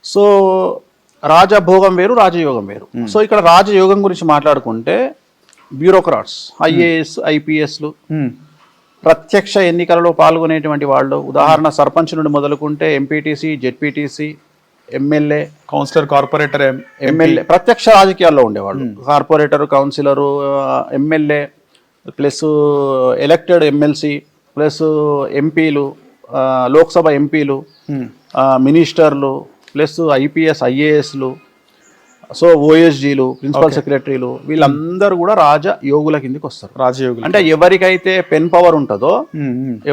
So రాజభోగం వేరు, రాజయోగం వేరు. సో ఇక్కడ రాజయోగం గురించి మాట్లాడుకుంటే బ్యూరోక్రాట్స్, ఐఏఎస్, ఐపీఎస్లు, ప్రత్యక్ష ఎన్నికలలో పాల్గొనేటువంటి వాళ్ళు, ఉదాహరణ సర్పంచ్ నుండి మొదలుకుంటే MPTC, ZPTC, MLA, councillor, corporator, MLA, ప్రత్యక్ష రాజకీయాల్లో ఉండేవాళ్ళు. Corporator, councillor, MLA plus elected MLC plus ఎంపీలు, లోక్సభ ఎంపీలు, మినిస్టర్లు ప్లస్ ఐపీఎస్, ఐఏఎస్లు, సో ఓఎస్జీలు, ప్రిన్సిపల్ సెక్రటరీలు, వీళ్ళందరూ కూడా రాజయోగుల కిందకి వస్తారు. రాజయోగులు అంటే ఎవరికైతే పెన్ పవర్ ఉంటుందో,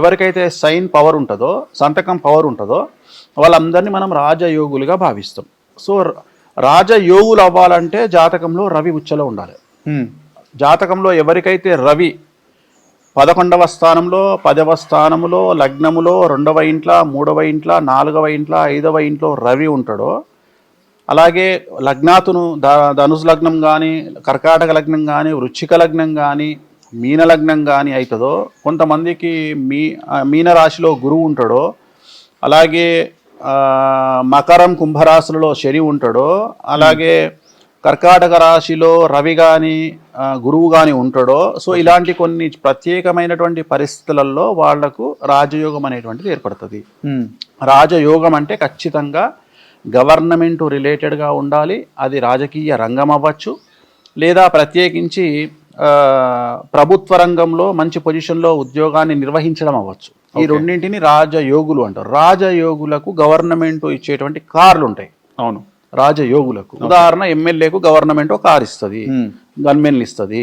ఎవరికైతే సైన్ పవర్ ఉంటుందో, సంతకం పవర్ ఉంటుందో, వాళ్ళందరినీ మనం రాజయోగులుగా భావిస్తాం. సో రాజయోగులు అవ్వాలంటే జాతకంలో రవి ఉచ్చలో ఉండాలి. జాతకంలో ఎవరికైతే రవి 11వ స్థానంలో, 10వ స్థానంలో, లగ్నములో, 2వ ఇంట్లో, 3వ ఇంట్లో, 4వ ఇంట్లో, 5వ ఇంట్లో రవి ఉంటాడో, అలాగే లగ్నాతును ధనుసు లగ్నం కానీ, కర్కాటక లగ్నం కానీ, వృశ్చిక లగ్నం కానీ, మీన లగ్నం కానీ అవుతుందో, కొంతమందికి మీనరాశిలో గురువు ఉంటాడో, అలాగే మకరం, కుంభరాశులలో శని ఉంటాడో, అలాగే కర్కాటక రాశిలో రవి కానీ, గురువు కానీ ఉంటాడో, సో ఇలాంటి కొన్ని ప్రత్యేకమైనటువంటి పరిస్థితులలో వాళ్లకు రాజయోగం అనేటువంటిది ఏర్పడుతుంది. రాజయోగం అంటే ఖచ్చితంగా గవర్నమెంట్ రిలేటెడ్గా ఉండాలి. అది రాజకీయ రంగం అవ్వచ్చు, లేదా ప్రత్యేకించి ప్రభుత్వ రంగంలో మంచి పొజిషన్లో ఉద్యోగాన్ని నిర్వహించడం అవ్వచ్చు. ఈ రెండింటిని రాజయోగులు అంటారు. రాజయోగులకు గవర్నమెంట్ ఇచ్చేటువంటి కార్లు ఉంటాయి. అవును, రాజయోగులకు ఉదాహరణ ఎమ్మెల్యేకు గవర్నమెంట్ కార్ ఇస్తుంది, గన్మెన్లు ఇస్తుంది.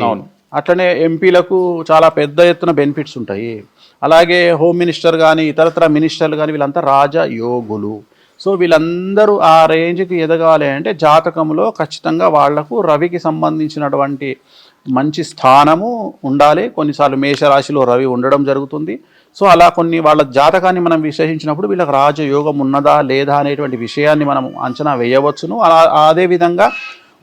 అట్లనే ఎంపీలకు చాలా పెద్ద ఎత్తున బెనిఫిట్స్ ఉంటాయి. అలాగే హోమ్ మినిస్టర్ కానీ, ఇతరత్ర మినిస్టర్లు కానీ, వీళ్ళంతా రాజయోగులు. సో వీళ్ళందరూ ఆ రేంజ్కి ఎదగాలి అంటే జాతకంలో ఖచ్చితంగా వాళ్లకు రవికి సంబంధించినటువంటి మంచి స్థానము ఉండాలి. కొన్నిసార్లు మేషరాశిలో రవి ఉండడం జరుగుతుంది. సో అలా కొన్ని వాళ్ళ జాతకాన్ని మనం విశ్లేషించినప్పుడు వీళ్ళకి రాజయోగం ఉన్నదా లేదా అనేటువంటి విషయాన్ని మనం అంచనా వేయవచ్చును. అదేవిధంగా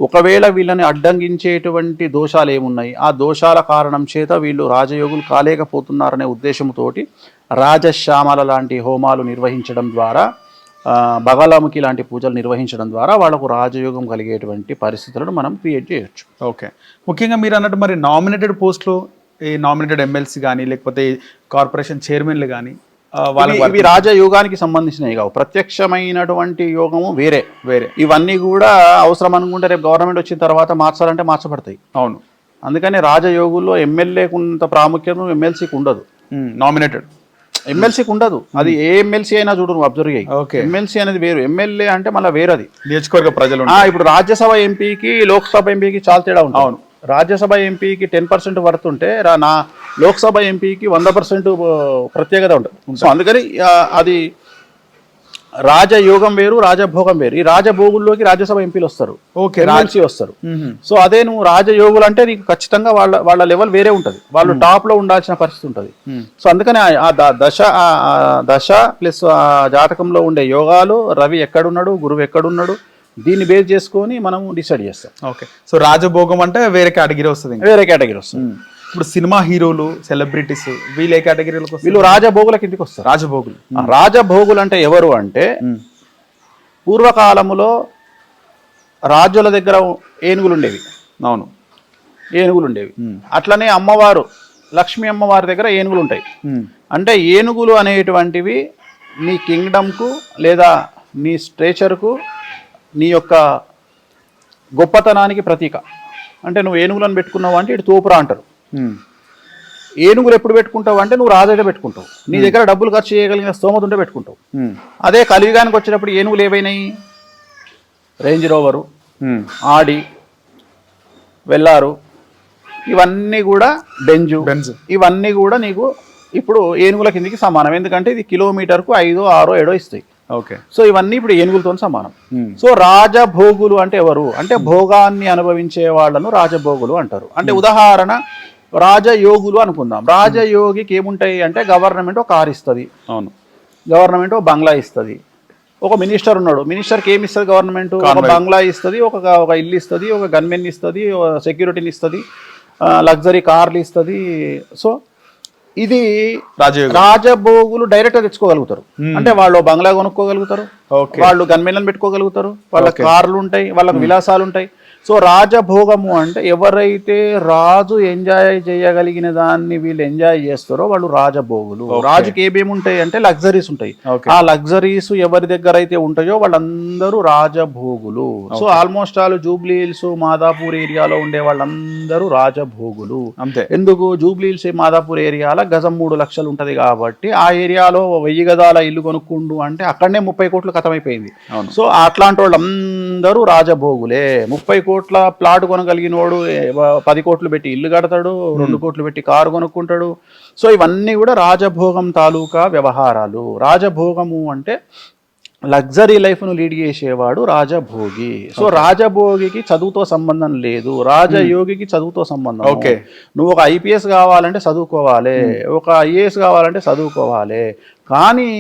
ఒకవేళ వీళ్ళని అడ్డంగించేటువంటి దోషాలు ఏమున్నాయి, ఆ దోషాల కారణం చేత వీళ్ళు రాజయోగులు కాలేకపోతున్నారనే ఉద్దేశంతో రాజశ్యామల లాంటి హోమాలు నిర్వహించడం ద్వారా, బగలాముఖి లాంటి పూజలు నిర్వహించడం ద్వారా వాళ్ళకు రాజయోగం కలిగేటువంటి పరిస్థితులను మనం క్రియేట్ చేయొచ్చు. ఓకే, ముఖ్యంగా మీరు అన్నట్టు మరి నామినేటెడ్ పోస్టులు, ఈ నామినేటెడ్ ఎమ్మెల్సీ కానీ, లేకపోతే కార్పొరేషన్ చైర్మన్లు కానీ, ఇవి రాజయోగానికి సంబంధించినవి కావు. ప్రత్యక్షమైనటువంటి యోగము వేరే వేరే. ఇవన్నీ కూడా అవసరం అనుకుంటే రేపు గవర్నమెంట్ వచ్చిన తర్వాత మార్చాలంటే మార్చబడతాయి. అవును, అందుకని రాజయోగుల్లో ఎమ్మెల్యేకు ఉన్నంత ప్రాముఖ్యత ఎమ్మెల్సీకి ఉండదు. నామినేటెడ్ ఎమ్మెల్సీకి ఉండదు. అది ఏ ఎమ్మెల్సీ అయినా చూడు, నువ్వు అబ్జర్వ్ చేయి. ఎమ్మెల్సీ అనేది వేరు, ఎమ్మెల్యే అంటే మళ్ళీ వేరది. నియోజకవర్గ ప్రజలు ఇప్పుడు రాజ్యసభ ఎంపీకి, లోక్సభ ఎంపీకి చాలా తేడా ఉంటుంది. అవును, రాజ్యసభ ఎంపీకి 10% వర్త్ ఉంటే నా లోక్సభ ఎంపీకి 100% ప్రత్యేకత ఉంటుంది. సో అందుకని అది రాజయోగం వేరు, రాజభోగం వేరు. ఈ రాజభోగుల్లోకి రాజ్యసభ ఎంపీలు వస్తారు, ఎమ్మెల్సీ వస్తారు. సో అదే నువ్వు రాజయోగులు అంటే నీకు ఖచ్చితంగా వాళ్ళ లెవెల్ వేరే ఉంటుంది. వాళ్ళు టాప్ లో ఉండాల్సిన పరిస్థితి ఉంటుంది. సో అందుకని ఆ దశ ప్లస్ ఆ జాతకంలో ఉండే యోగాలు, రవి ఎక్కడున్నాడు, గురువు ఎక్కడున్నాడు, దీన్ని బేస్ చేసుకొని మనం డిసైడ్ చేస్తాం. ఓకే, సో రాజభోగం అంటే వేరే కేటగిరీ వస్తుంది. వేరే కేటగిరీ వస్తుంది. ఇప్పుడు సినిమా హీరోలు, సెలబ్రిటీస్, వీళ్ళు ఏ కేటగిరీలకు? వీళ్ళు రాజభోగుల కిందకి వస్తారు. రాజభోగులు. రాజభోగులు అంటే ఎవరు అంటే, పూర్వకాలములో రాజుల దగ్గర ఏనుగులు ఉండేవి. అవును, ఏనుగులు ఉండేవి. అట్లనే అమ్మవారు, లక్ష్మీ అమ్మవారి దగ్గర ఏనుగులు ఉంటాయి. అంటే ఏనుగులు అనేటువంటివి నీ కింగ్డమ్కు లేదా నీ స్ట్రేచర్కు, నీ యొక్క గొప్పతనానికి ప్రతీక. అంటే నువ్వు ఏనుగులను పెట్టుకున్నావు అంటే ఇటు తోపురా అంటారు. ఏనుగులు ఎప్పుడు పెట్టుకుంటావు అంటే నువ్వు రాజైతే పెట్టుకుంటావు, నీ దగ్గర డబ్బులు ఖర్చు చేయగలిగిన స్తోమత ఉంటే పెట్టుకుంటావు. అదే కలియుగానికి వచ్చినప్పుడు ఏనుగులు ఏవైనాయి? రేంజ్ రోవరు, ఆడి, వెల్లారు, ఇవన్నీ కూడా బెంజు, ఇవన్నీ కూడా నీకు ఇప్పుడు ఏనుగుల కిందికి సమానం. ఎందుకంటే ఇది కిలోమీటర్కు 5, 6, 7 ఇస్తాయి. ఓకే, సో ఇవన్నీ ఇప్పుడు ఏనుగులతో సమానం. సో రాజభోగులు అంటే ఎవరు అంటే, భోగాన్ని అనుభవించే వాళ్ళను రాజభోగులు అంటారు. అంటే ఉదాహరణ రాజయోగులు అనుకుందాం. రాజయోగికి ఏముంటాయి అంటే, గవర్నమెంట్ ఒక కారు ఇస్తుంది. అవును, గవర్నమెంట్ ఒక బంగ్లా ఇస్తుంది. ఒక మినిస్టర్ ఉన్నాడు, మినిస్టర్కి ఏమి ఇస్తుంది గవర్నమెంట్? ఒక బంగ్లా ఇస్తుంది, ఒక ఇల్లు ఇస్తుంది, ఒక గన్మెన్ ఇస్తుంది, సెక్యూరిటీని ఇస్తుంది, లగ్జరీ కార్లు ఇస్తుంది. సో ఇది రాజయోగం. రాజభోగులు డైరెక్ట్ గా తెచ్చుకోగలుగుతారు. అంటే వాళ్ళు బంగ్లా కొనుక్కోగలుగుతారు, వాళ్ళు గన్మెన్లను పెట్టుకోగలుగుతారు, వాళ్ళ కార్లు ఉంటాయి, వాళ్ళకు విలాసాలు ఉంటాయి. సో రాజభోగము అంటే ఎవరైతే రాజు ఎంజాయ్ చేయగలిగిన దాన్ని వీళ్ళు ఎంజాయ్ చేస్తారో వాళ్ళు రాజభోగులు. రాజుకి ఏమేమి ఉంటాయి అంటే లగ్జరీస్ ఉంటాయి. ఆ లగ్జరీస్ ఎవరి దగ్గర అయితే ఉంటాయో వాళ్ళందరూ రాజభోగులు. So almost all Jubilee Hills Madhapur ఏరియాలో ఉండే వాళ్ళందరూ రాజభోగులు. అంతే. ఎందుకు? జూబ్లీ హిల్స్ మాదాపూర్ ఏరియాలో గజం 3 లక్షలు ఉంటది కాబట్టి ఆ ఏరియాలో 1000 గజాల ఇల్లు కొనుక్కుండు అంటే అక్కడనే 30 కోట్లు ఖతమైపోయింది. సో అట్లాంటి వాళ్ళందరూ రాజభోగులే. 30 కోట్ల ప్లాట్ కొనగలిగిన వాడు 10 కోట్లు పెట్టి ఇల్లు కడతాడు, 2 కోట్లు పెట్టి కారు కొనుక్కుంటాడు. సో ఇవన్నీ కూడా రాజభోగం తాలూకా వ్యవహారాలు. రాజభోగము అంటే లగ్జరీ లైఫ్ను లీడ్ చేసేవాడు రాజభోగి. సో రాజభోగికి చదువుతో సంబంధం లేదు, రాజయోగికి చదువుతో సంబంధం. ఓకే, నువ్వు ఒక ఐపీఎస్ కావాలంటే చదువుకోవాలి, ఒక ఐఏఎస్ కావాలంటే చదువుకోవాలి. కానీ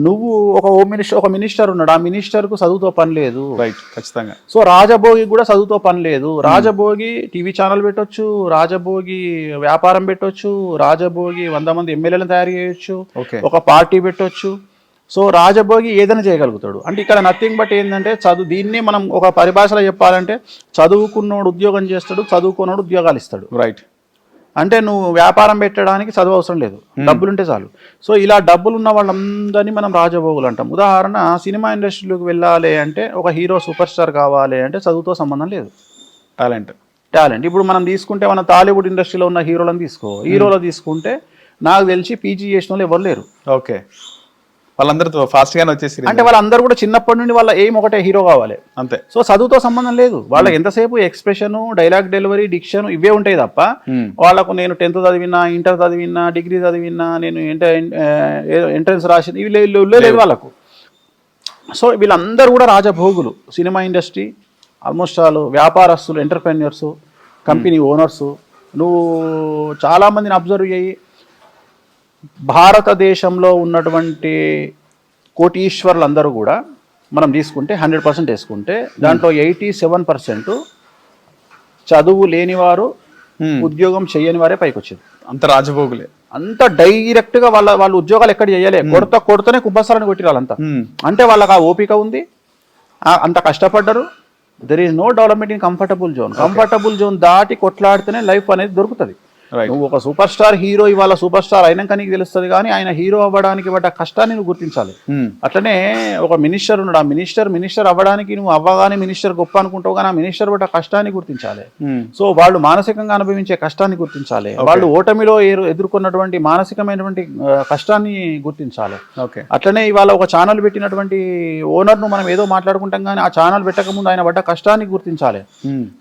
నువ్వు ఒక మినిస్టర్ ఉన్నాడు, ఆ మినిస్టర్కు చదువుతో పని లేదు. రైట్, ఖచ్చితంగా. సో రాజభోగి కూడా చదువుతో పని లేదు. రాజభోగి టీవీ ఛానల్ పెట్టొచ్చు, రాజభోగి వ్యాపారం పెట్టొచ్చు, రాజభోగి 100 మంది ఎమ్మెల్యేలను తయారు చేయొచ్చు, ఒక పార్టీ పెట్టొచ్చు. సో రాజభోగి ఏదైనా చేయగలుగుతాడు. అంటే ఇక్కడ నథింగ్ బట్ ఏంటంటే దీన్నే మనం ఒక పరిభాషలో చెప్పాలంటే చదువుకున్నోడు ఉద్యోగం చేస్తాడు, చదువుకున్నోడు ఉద్యోగాలు ఇస్తాడు. రైట్. అంటే నువ్వు వ్యాపారం పెట్టడానికి చదువు అవసరం లేదు, డబ్బులుంటే చాలు. సో ఇలా డబ్బులు ఉన్న వాళ్ళందరినీ మనం రాజభోగులు అంటాం. ఉదాహరణ, సినిమా ఇండస్ట్రీలోకి వెళ్ళాలి అంటే ఒక హీరో సూపర్ స్టార్ కావాలి అంటే చదువుతో సంబంధం లేదు, టాలెంట్. ఇప్పుడు మనం తీసుకుంటే మన టాలీవుడ్ ఇండస్ట్రీలో ఉన్న హీరోలను హీరోలో తీసుకుంటే నాకు తెలిసి పీజీ చేసిన వాళ్ళు ఎవరు లేరు. ఓకే, వాళ్ళందరూ ఫాస్ట్ గానే వచ్చేసి అంటే వాళ్ళందరూ కూడా చిన్నప్పటి నుండి వాళ్ళ ఎయిమ్ ఒకటే, హీరో కావాలి అంతే. సో చదువుతో సంబంధం లేదు. వాళ్ళకి ఎంతసేపు ఎక్స్ప్రెషన్, డైలాగ్ డెలివరీ, డిక్షన్ ఇవే ఉంటాయి తప్ప వాళ్ళకు నేను 10th చదివినా, ఇంటర్ చదివినా, డిగ్రీ చదివినా, నేను ఎంట్రన్స్ రాసిన ఇవి లేదు వాళ్ళకు. సో వీళ్ళందరూ కూడా రాజభోగులు. సినిమా ఇండస్ట్రీ ఆల్మోస్ట్ ఆల్ వ్యాపారస్తులు, ఎంటర్ప్రెన్యూర్స్, కంపెనీ ఓనర్సు. నువ్వు చాలామందిని అబ్జర్వ్ చేయి, భారతదేశంలో ఉన్నటువంటి కోటీశ్వర్లందరూ కూడా మనం తీసుకుంటే 100% వేసుకుంటే దాంట్లో 87% చదువు లేనివారు, ఉద్యోగం చేయని వారే పైకి వచ్చేది. అంత రాజభోగులే, అంత డైరెక్ట్గా వాళ్ళు ఉద్యోగాలు ఎక్కడ చేయాలి, కొడతనే కుబ్బసాలని కొట్టిరు వాళ్ళంతా. అంటే వాళ్ళకి ఆ ఓపిక ఉంది, అంత కష్టపడ్డరు. There is no development in comfortable zone. Comfortable zone దాటి కొట్లాడితేనే లైఫ్ అనేది దొరుకుతుంది. నువ్వు ఒక సూపర్ స్టార్ హీరో ఇవాళ సూపర్ స్టార్ అయినాక నీకు తెలుస్తుంది, కానీ ఆయన హీరో అవ్వడానికి పడ్డ కష్టాన్ని నువ్వు గుర్తించాలి. అట్లనే ఒక మినిస్టర్ ఉన్నాడు, ఆ మినిస్టర్ అవ్వడానికి నువ్వు అవ్వగానే మినిస్టర్ గొప్ప అనుకుంటావు, కానీ ఆ మినిస్టర్ పడ్డ కష్టాన్ని గుర్తించాలి. సో వాళ్ళు మానసికంగా అనుభవించే కష్టాన్ని గుర్తించాలి, వాళ్ళు ఓటమిలో ఎదుర్కొన్నటువంటి మానసికమైనటువంటి కష్టాన్ని గుర్తించాలి. అట్లనే ఇవాళ ఒక ఛానల్ పెట్టినటువంటి ఓనర్ను మనం ఏదో మాట్లాడుకుంటాం, కానీ ఆ ఛానల్ పెట్టక ముందు ఆయన పడ్డ కష్టాన్ని గుర్తించాలి.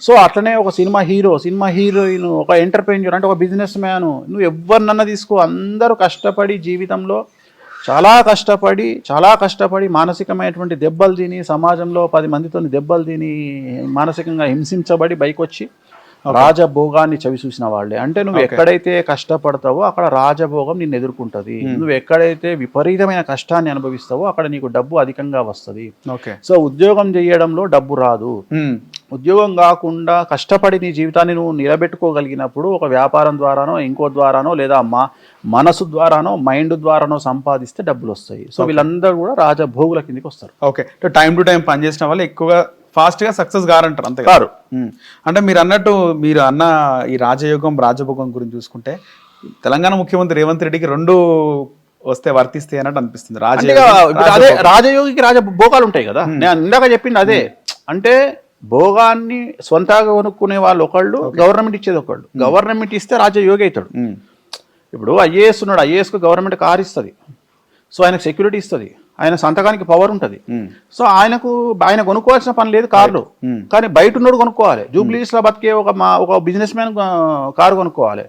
సో అట్లనే ఒక సినిమా హీరోయిన్, ఒక ఎంటర్ప్రెన్యూర్ అంటే ఒక బిజినెస్ మ్యాన్, నువ్వు ఎవరినన్నా తీసుకో, అందరూ కష్టపడి జీవితంలో చాలా కష్టపడి మానసికమైనటువంటి దెబ్బలు తిని, సమాజంలో 10 మందితో దెబ్బలు తిని, మానసికంగా హింసించబడి బయటకు వచ్చి రాజభోగాన్ని చవి చూసిన వాళ్ళే. అంటే నువ్వు ఎక్కడైతే కష్టపడతావో అక్కడ రాజభోగం నిన్ను ఎదుర్కొంటది. నువ్వు ఎక్కడైతే విపరీతమైన కష్టాన్ని అనుభవిస్తావో అక్కడ నీకు డబ్బు అధికంగా వస్తుంది. సో ఉద్యోగం చేయడంలో డబ్బు రాదు. ఉద్యోగం కాకుండా కష్టపడి నీ జీవితాన్ని నువ్వు నిలబెట్టుకోగలిగినప్పుడు ఒక వ్యాపారం ద్వారానో, ఇంకో ద్వారానో, లేదా మనసు ద్వారానో, మైండ్ ద్వారానో సంపాదిస్తే డబ్బులు వస్తాయి. సో వీళ్ళందరూ కూడా రాజభోగుల కిందకి వస్తారు. ఓకే, టైం టు టైం పనిచేసిన వాళ్ళు ఎక్కువగా ఫాస్ట్ గా సక్సెస్ గారంటారు, అంతే గారు. అంటే మీరు అన్నట్టు, మీరు అన్న ఈ రాజభోగం గురించి చూసుకుంటే తెలంగాణ ముఖ్యమంత్రి రేవంత్ రెడ్డికి 2 వస్తే వర్తిస్తే అన్నట్టు అనిపిస్తుంది. రాజయోగికి రాజభోగాలు ఉంటాయి కదా, నేను ఇందాక చెప్పింది అదే. అంటే భోగాన్ని సొంతగా కొనుక్కునే వాళ్ళు ఒకళ్ళు, గవర్నమెంట్ ఇచ్చేది ఒకళ్ళు. గవర్నమెంట్ ఇస్తే రాజయోగి అవుతాడు. ఇప్పుడు ఐఏఎస్ ఉన్నాడు, ఐఏఎస్కు గవర్నమెంట్ కార్ ఇస్తుంది, సో ఆయనకు సెక్యూరిటీ ఇస్తుంది, ఆయన సంతకానికి పవర్ ఉంటుంది. సో ఆయన కొనుక్కోవాల్సిన పని లేదు కార్లు, కానీ బయట ఉన్నోడు కొనుక్కోవాలి. జూబ్లీస్ లో బతికే ఒక బిజినెస్ మ్యాన్ కారు కొనుక్కోవాలి,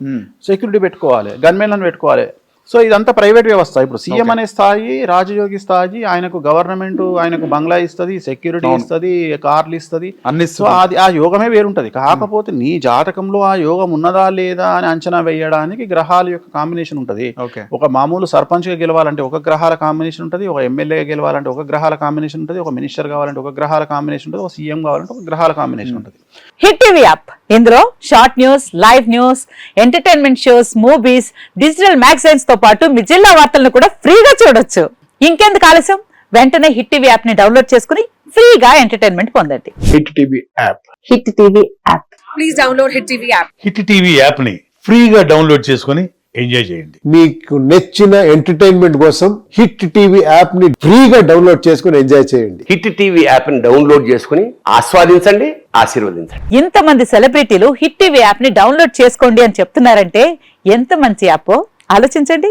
సెక్యూరిటీ పెట్టుకోవాలి, గన్మెన్లను పెట్టుకోవాలి. సో ఇదంతా ప్రైవేట్ వ్యవస్థ. ఇప్పుడు సీఎం అనే స్థాయి, రాజయోగి స్థాయి, ఆయనకు గవర్నమెంట్ ఆయనకు బంగ్లా ఇస్తుంది, సెక్యూరిటీ ఇస్తుంది, కార్లు ఇస్తుంది, అన్ని సో అది ఆ యోగమే వేరుంటది. కాకపోతే నీ జాతకంలో ఆ యోగం ఉన్నదా లేదా అని అంచనా వేయడానికి గ్రహాల యొక్క కాంబినేషన్ ఉంటది. ఒక మామూలు సర్పంచ్ గా గెలవాలంటే ఒక గ్రహాల కాంబినేషన్ ఉంటుంది, ఒక ఎమ్మెల్యేగా గెలవాలంటే ఒక గ్రహాల కాంబినేషన్ ఉంటుంది, ఒక మినిస్టర్ కావాలంటే ఒక గ్రహాల కాంబినేషన్ ఉంటుంది, ఒక సీఎం కావాలంటే ఒక గ్రహాల కాంబినేషన్ ఉంటుంది. హిట్ టీవీ యాప్, ఇందులో short news, live news, entertainment shows, movies, digital magazines తో పాటు మీ జిల్లా వార్తలను కూడా ఫ్రీగా చూడొచ్చు. ఇంకెందుకు ఆలస్యం, వెంటనే హిట్ టీవీ యాప్ ని డౌన్లోడ్ చేసుకుని ఫ్రీగా ఎంటర్టైన్మెంట్ పొందండి. Hit TV app. Hit TV app, please download hit TV app. Hit TV app ని ఫ్రీగా డౌన్లోడ్ చేసుకొని ఎంజాయ్ చేయండి. మీకు నచ్చిన ఎంటర్టైన్మెంట్ కోసం హిట్ టీవీ యాప్ ని ఫ్రీగా డౌన్లోడ్ చేసుకుని ఎంజాయ్ చేయండి. హిట్ టీవీ యాప్ ని డౌన్లోడ్ చేసుకుని ఆస్వాదించండి, ఆశీర్వదించండి. ఇంతమంది సెలబ్రిటీలు హిట్ టీవీ యాప్ ని డౌన్లోడ్ చేసుకోండి అని చెప్తున్నారంటే ఎంత మంచి యాప్ ఆలోచించండి.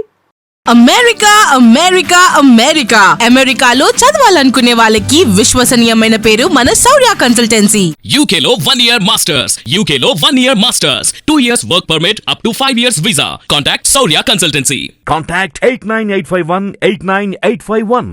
అమెరికా అమెరికా అమెరికా అమెరికాలో చదవాలనుకునే వాళ్ళకి విశ్వసనీయమైన పేరు మన శౌర్య కన్సల్టెన్సీ. UK లో 1 year masters, UK లో 1 year masters, 2 years work permit up to 5 years visa. Contact Saurya Consultancy. Contact 89851 89851.